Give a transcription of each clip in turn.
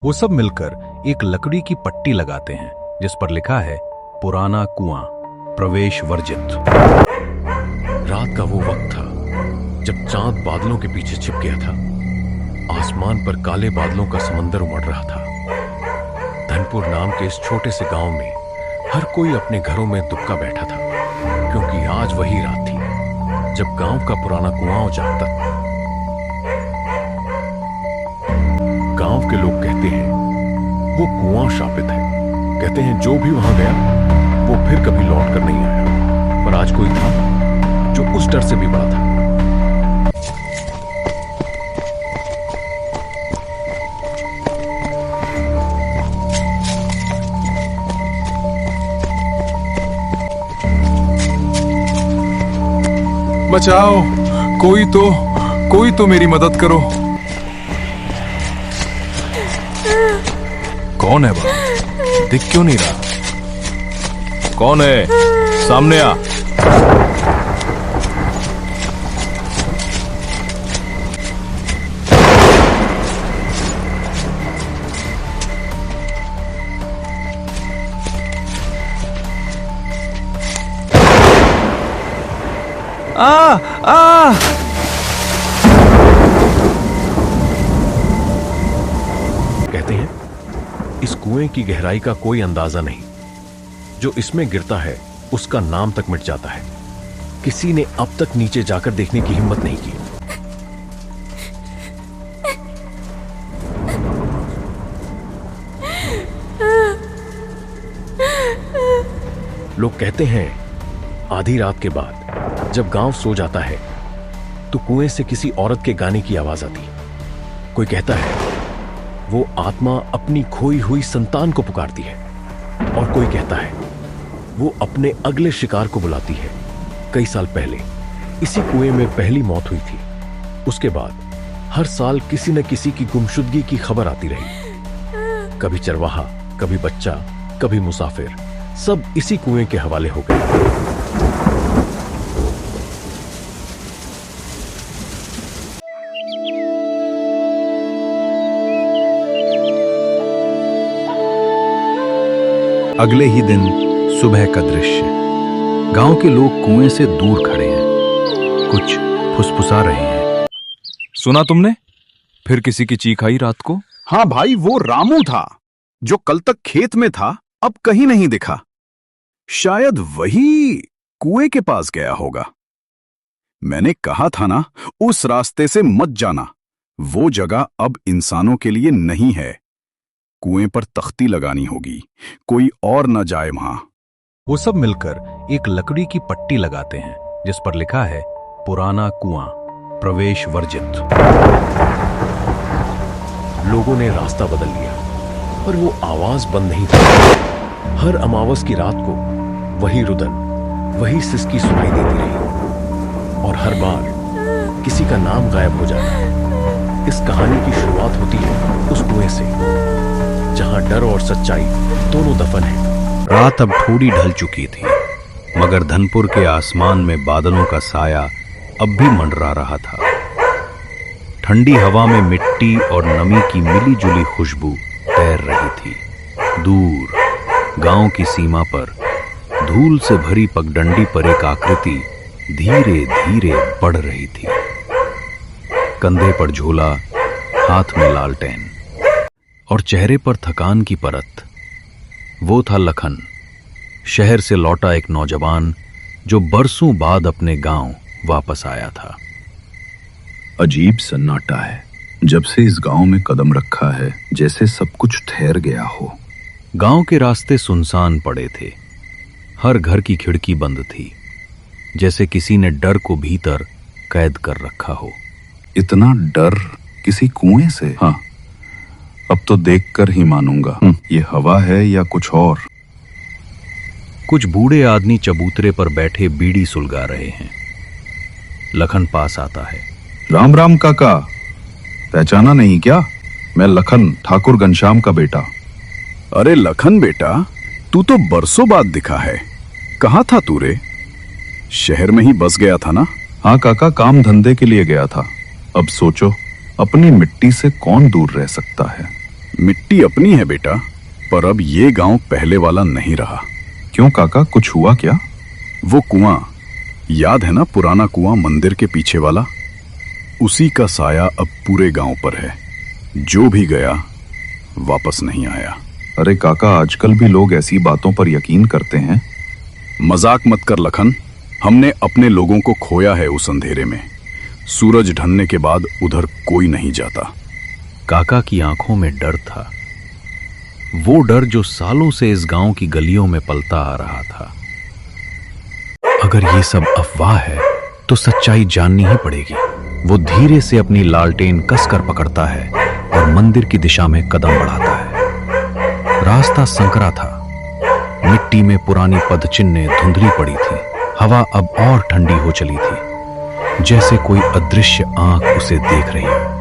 वो सब मिलकर एक लकड़ी की पट्टी लगाते हैं जिस पर लिखा है पुराना कुआं, प्रवेश वर्जित। रात का वो वक्त था जब चांद बादलों के पीछे छिप गया था। आसमान पर काले बादलों का समंदर उमड़ रहा था। धनपुर नाम के इस छोटे से गांव में हर कोई अपने घरों में दुबका बैठा था, क्योंकि आज वही रात थी जब गांव का पुराना कुआं उजाड़ता था। गांव के लोग कहते हैं वो कुआं शापित है। कहते हैं जो भी वहां गया वो फिर कभी लौट कर नहीं आया। पर आज कोई था जो उस डर से भी बड़ा था। बचाओ, कोई तो मेरी मदद करो। कौन है बा? दिख क्यों नहीं रहा? कौन है? सामने आ। आ कहते हैं इस कुएं की गहराई का कोई अंदाजा नहीं। जो इसमें गिरता है उसका नाम तक मिट जाता है। किसी ने अब तक नीचे जाकर देखने की हिम्मत नहीं की। लोग कहते हैं आधी रात के बाद जब गांव सो जाता है तो कुएं से किसी औरत के गाने की आवाज आती। कोई कहता है वो आत्मा अपनी खोई हुई संतान को पुकारती है, और कोई कहता है वो अपने अगले शिकार को बुलाती है। कई साल पहले इसी कुएं में पहली मौत हुई थी। उसके बाद हर साल किसी न किसी की गुमशुदगी की खबर आती रही। कभी चरवाहा, कभी बच्चा, कभी मुसाफिर, सब इसी कुएं के हवाले हो गए। अगले ही दिन सुबह का दृश्य। गांव के लोग कुएं से दूर खड़े हैं, कुछ फुसफुसा रहे हैं। सुना तुमने? फिर किसी की चीख आई रात को? हाँ भाई, वो रामू था जो कल तक खेत में था, अब कहीं नहीं दिखा। शायद वही कुएं के पास गया होगा। मैंने कहा था ना, उस रास्ते से मत जाना। वो जगह अब इंसानों के लिए नहीं है। कुएं पर तख्ती लगानी होगी, कोई और न जाए वहां। वो सब मिलकर एक लकड़ी की पट्टी लगाते हैं जिस पर लिखा है पुराना कुआं, प्रवेश वर्जित। लोगों ने रास्ता बदल लिया, पर वो आवाज बंद नहीं थी। हर अमावस की रात को वही रुदन, वही सिसकी सुनाई देती रही, और हर बार किसी का नाम गायब हो जाता। इस कहानी की शुरुआत होती है उस कुएं से जहां डर और सच्चाई दोनों दफन है। रात अब थोड़ी ढल चुकी थी, मगर धनपुर के आसमान में बादलों का साया अब भी मंडरा रहा था। ठंडी हवा में मिट्टी और नमी की मिली जुली खुशबू तैर रही थी। दूर गांव की सीमा पर धूल से भरी पगडंडी पर एक आकृति धीरे धीरे बढ़ रही थी। कंधे पर झोला, हाथ में लालटेन और चेहरे पर थकान की परत। वो था लखन, शहर से लौटा एक नौजवान जो बरसों बाद अपने गांव वापस आया था। अजीब सन्नाटा है। जब से इस गांव में कदम रखा है, जैसे सब कुछ ठहर गया हो। गांव के रास्ते सुनसान पड़े थे। हर घर की खिड़की बंद थी, जैसे किसी ने डर को भीतर कैद कर रखा हो। इतना डर किसी कुएं से? हाँ, अब तो देखकर ही मानूंगा ये हवा है या कुछ और। कुछ बूढ़े आदमी चबूतरे पर बैठे बीड़ी सुलगा रहे हैं। लखन पास आता है। राम राम काका, पहचाना नहीं क्या? मैं लखन, ठाकुर घनश्याम का बेटा। अरे लखन बेटा, तू तो बरसों बाद दिखा है। कहाँ था तू रे? शहर में ही बस गया था ना? हाँ काका, काम धंधे के लिए गया था। अब सोचो, अपनी मिट्टी से कौन दूर रह सकता है। मिट्टी अपनी है बेटा, पर अब ये गांव पहले वाला नहीं रहा। क्यों काका, कुछ हुआ क्या? वो कुआं याद है ना, पुराना कुआं मंदिर के पीछे वाला, उसी का साया अब पूरे गांव पर है। जो भी गया वापस नहीं आया। अरे काका, आजकल भी लोग ऐसी बातों पर यकीन करते हैं। मजाक मत कर लखन, हमने अपने लोगों को खोया है उस अंधेरे में। सूरज ढलने के बाद उधर कोई नहीं जाता। काका की आंखों में डर था, वो डर जो सालों से इस गांव की गलियों में पलता आ रहा था। अगर ये सब अफवाह है तो सच्चाई जाननी ही पड़ेगी। वो धीरे से अपनी लालटेन कसकर पकड़ता है और मंदिर की दिशा में कदम बढ़ाता है। रास्ता संकरा था, मिट्टी में पुरानी पदचिन्हें धुंधली पड़ी थी। हवा अब और ठंडी हो चली थी, जैसे कोई अदृश्य आंख उसे देख रही हो।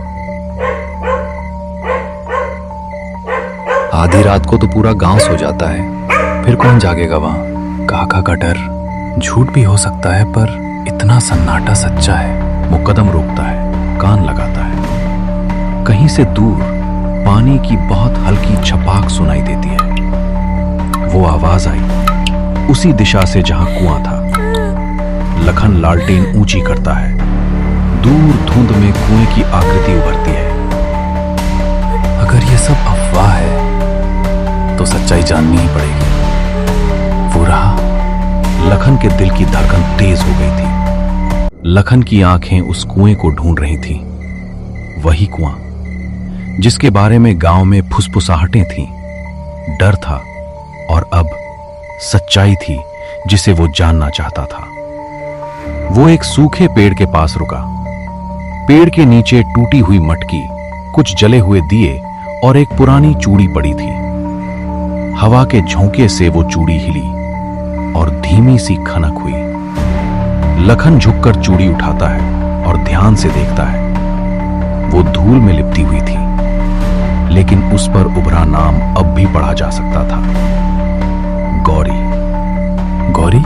आधी रात को तो पूरा गांव सो जाता है, फिर कौन जागेगा वहां? काका का डर झूठ भी हो सकता है, पर इतना सन्नाटा सच्चा है। वो कदम रोकता है, कान लगाता है। कहीं से दूर पानी की बहुत हल्की छपाक सुनाई देती है। वो आवाज आई उसी दिशा से जहां कुआं था। लखन लालटेन ऊंची करता है। दूर धुंध में कुएं की आकृति उभरती है। अगर ये सब अफवाह है तो सच्चाई जाननी ही पड़ेगी। वो रहा। लखन के दिल की धड़कन तेज हो गई थी। लखन की आंखें उस कुएं को ढूंढ रही थीं। वही कुआं जिसके बारे में गांव में फुसफुसाहटें थीं। डर था और अब सच्चाई थी जिसे वो जानना चाहता था। वो एक सूखे पेड़ के पास रुका। पेड़ के नीचे टूटी हुई मटकी, कुछ जले हुए दिए और एक पुरानी चूड़ी पड़ी थी। हवा के झोंके से वो चूड़ी हिली और धीमी सी खनक हुई। लखन झुककर चूड़ी उठाता है और ध्यान से देखता है। वो धूल में लिपटी हुई थी, लेकिन उस पर उभरा नाम अब भी पढ़ा जा सकता था, गौरी। गौरी?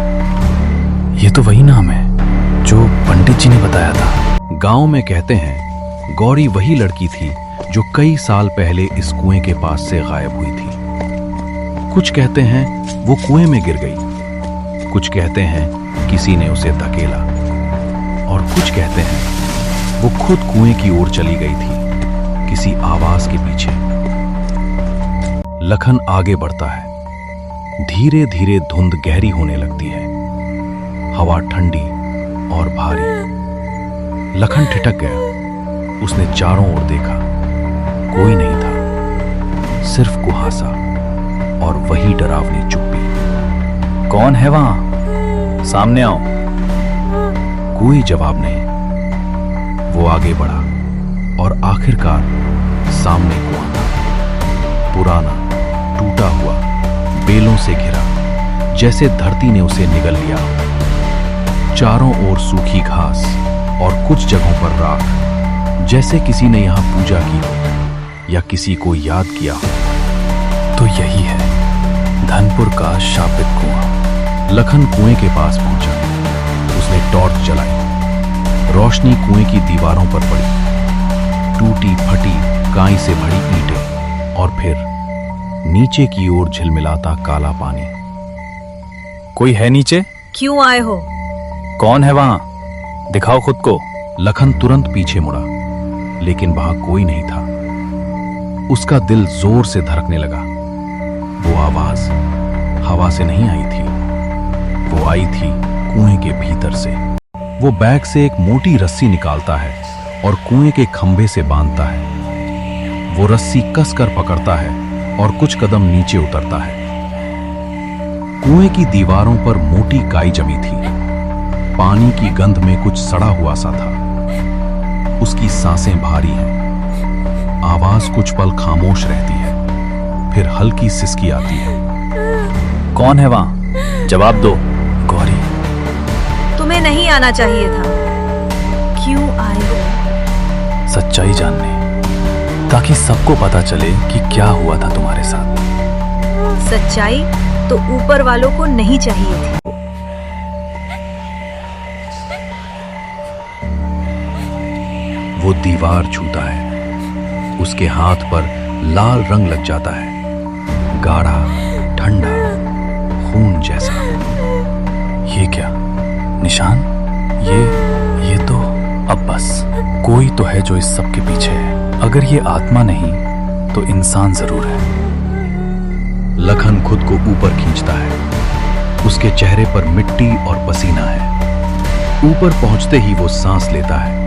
ये तो वही नाम है जो पंडित जी ने बताया था। गांव में कहते हैं गौरी वही लड़की थी जो कई साल पहले इस कुएं के पास से गायब हुई थी। कुछ कहते हैं वो कुएं में गिर गई, कुछ कहते हैं किसी ने उसे धकेला, और कुछ कहते हैं वो खुद कुएं की ओर चली गई थी, किसी आवाज के पीछे। लखन आगे बढ़ता है। धीरे धीरे धुंध गहरी होने लगती है। हवा ठंडी और भारी। लखन ठिठक गया। उसने चारों ओर देखा, कोई नहीं था, सिर्फ कुहासा और वही डरावनी चुप्पी। कौन है वहां? सामने आओ। कोई जवाब नहीं। वो आगे बढ़ा और आखिरकार सामने कुआं था। पुराना, टूटा हुआ, बेलों से घिरा, जैसे धरती ने उसे निगल लिया। चारों ओर सूखी घास और कुछ जगहों पर राख, जैसे किसी ने यहां पूजा की हो या किसी को याद किया हो। तो यही है धनपुर का शापित कुआं। लखन कुएं के पास पहुंचा। उसने टॉर्च जलाई। रोशनी कुएं की दीवारों पर पड़ी। टूटी फटी काई से भरी ईंटें और फिर नीचे की ओर झिलमिलाता काला पानी। कोई है नीचे? क्यों आए हो? कौन है वहां? दिखाओ खुद को। लखन तुरंत पीछे मुड़ा, लेकिन वहां कोई नहीं था। उसका दिल जोर से धड़कने लगा। वो आवाज हवा से नहीं आई थी, वो आई थी कुएं के भीतर से। वो बैग से एक मोटी रस्सी निकालता है और कुएं के खंभे से बांधता है। वो रस्सी कसकर पकड़ता है और कुछ कदम नीचे उतरता है। कुएं की दीवारों पर मोटी काई जमी थी। पानी की गंध में कुछ सड़ा हुआ सा था। उसकी सांसें भारी हैं। आवाज कुछ पल खामोश रहती है, फिर हल्की सिसकी आती है। कौन है वहां? जवाब दो। गौरी। तुम्हें नहीं आना चाहिए था। क्यों आए हो? सच्चाई जानने, ताकि सबको पता चले कि क्या हुआ था तुम्हारे साथ। सच्चाई तो ऊपर वालों को नहीं चाहिए थी। वो दीवार छूता है। उसके हाथ पर लाल रंग लग जाता है, गाढ़ा, ठंडा, खून जैसा। ये क्या निशान? ये तो अब बस कोई तो है जो इस सब के पीछे है। अगर ये आत्मा नहीं तो इंसान जरूर है। लखन खुद को ऊपर खींचता है। उसके चेहरे पर मिट्टी और पसीना है। ऊपर पहुंचते ही वो सांस लेता है।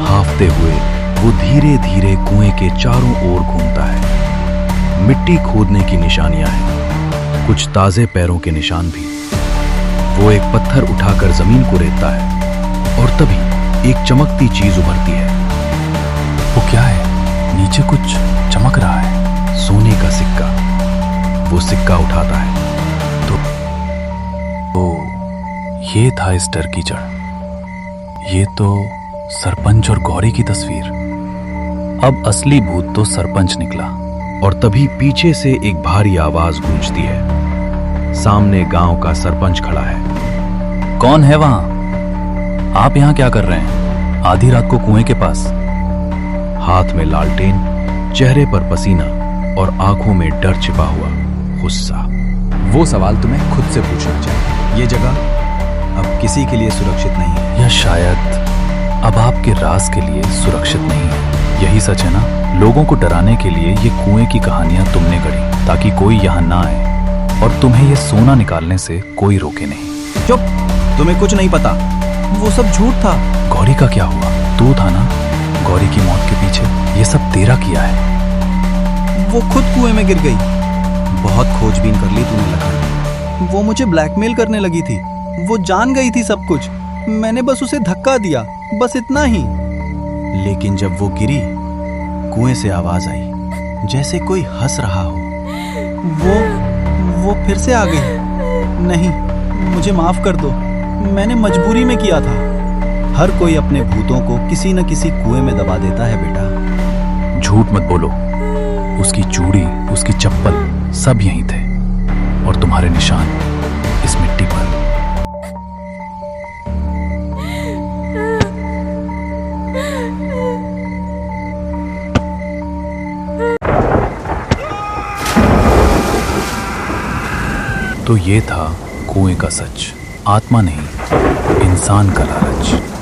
हांफते हुए वो धीरे धीरे कुएं के चारों ओर घूमता है। मिट्टी खोदने की निशानियां हैं, कुछ ताजे पैरों के निशान भी। वो एक पत्थर उठाकर जमीन को रेतता है और तभी एक चमकती चीज उभरती है। वो क्या है? नीचे कुछ चमक रहा है, सोने का सिक्का। वो सिक्का उठाता है तो ये था इस डर की जड़। ये तो सरपंच और गौरी की तस्वीर। अब असली भूत तो सरपंच निकला। और तभी पीछे से एक भारी आवाज गूंजती है। सामने गांव का सरपंच खड़ा है। कौन है वहां? आप यहां क्या कर रहे हैं आधी रात को कुएं के पास? हाथ में लालटेन, चेहरे पर पसीना और आंखों में डर छिपा हुआ गुस्सा। वो सवाल तुम्हें खुद से पूछना चाहिए। ये जगह अब किसी के लिए सुरक्षित नहीं है। या शायद अब आपके राज के लिए सुरक्षित नहीं है। यही सच है ना? लोगों को डराने के लिए ये कुएं की कहानियां तुमने गढ़ी ताकि कोई यहां ना आए और तुम्हें ये सोना निकालने से कोई रोके नहीं। चुप, तुम्हें कुछ नहीं पता। वो सब झूठ था। गौरी का क्या हुआ? तू था ना गौरी की मौत के पीछे? ये सब तेरा किया है। वो खुद कुएं में गिर गई। बहुत खोजबीन कर ली तूने लखन। वो मुझे ब्लैकमेल करने लगी थी। वो जान गई थी सब कुछ। मैंने बस उसे धक्का दिया, बस इतना ही। लेकिन जब वो गिरी, कुएं से आवाज आई जैसे कोई हंस रहा हो। वो फिर से आ गई। नहीं, मुझे माफ कर दो। मैंने मजबूरी में किया था। हर कोई अपने भूतों को किसी न किसी कुएं में दबा देता है बेटा। झूठ मत बोलो। उसकी चूड़ी, उसकी चप्पल सब यहीं थे और तुम्हारे निशान इस मिट्टी पर। तो ये था कुएं का सच। आत्मा नहीं, इंसान का लालच।